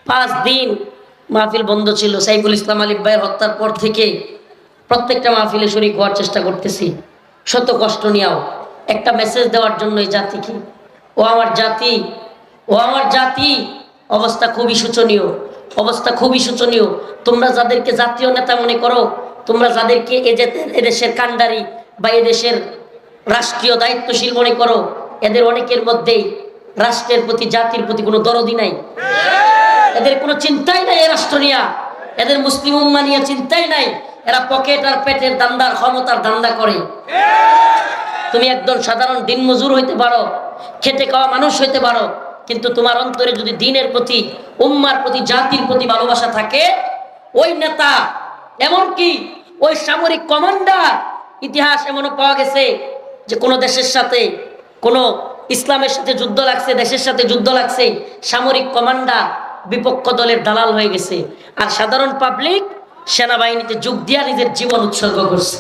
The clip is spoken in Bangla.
5 দিন মাহফিল বন্ধ ছিল। সাইফুল ইসলাম আলিফ ভাইয়ের হত্যার পর থেকে প্রত্যেকটা মাহফিলে শরীক হওয়ার চেষ্টা করতেছি, শত কষ্ট নিয়েও একটা মেসেজ দেওয়ার জন্য এই জাতিকে। ও আমার জাতি, ও আমার জাতি, অবস্থা খুবই শোচনীয়, অবস্থা খুবই শোচনীয়। তোমরা যাদেরকে জাতীয় নেতা মনে করো, তোমরা যাদেরকে এদেশের কান্ডারি বা এদেশের রাষ্ট্রীয় দায়িত্বশীল মনে করো, এদের অনেকের মধ্যেই রাষ্ট্রের প্রতি, জাতির প্রতি কোনো দরদি নাই। এদের কোনো চিন্তাই নাই এ রাষ্ট্র নিয়ে, এদের মুসলিম উম্মাহ নিয়ে চিন্তাই নাই। এরা পকেট আর পেটের দান্দার, ক্ষমতার দান্দা করে। তুমি একদম সাধারণ দিনমজুর হইতে পারো, খেটে খাওয়া মানুষ হইতে পারো, কিন্তু তোমার অন্তরে যদি দিনের প্রতি, উম্মার প্রতি, জাতির প্রতি ভালোবাসা থাকে, ওই নেতা, এমনকি ওই সামরিক কমান্ডার, ইতিহাস এমনও পাওয়া গেছে যে কোনো দেশের সাথে, কোনো ইসলামের সাথে যুদ্ধ লাগছে, দেশের সাথে যুদ্ধ লাগছে, সামরিক কমান্ডার বিপক্ষ দলের দালাল হয়ে গেছে, আর সাধারণ পাবলিক সেনাবাহিনীতে যোগ দিয়া নিজের জীবন উৎসর্গ করছে।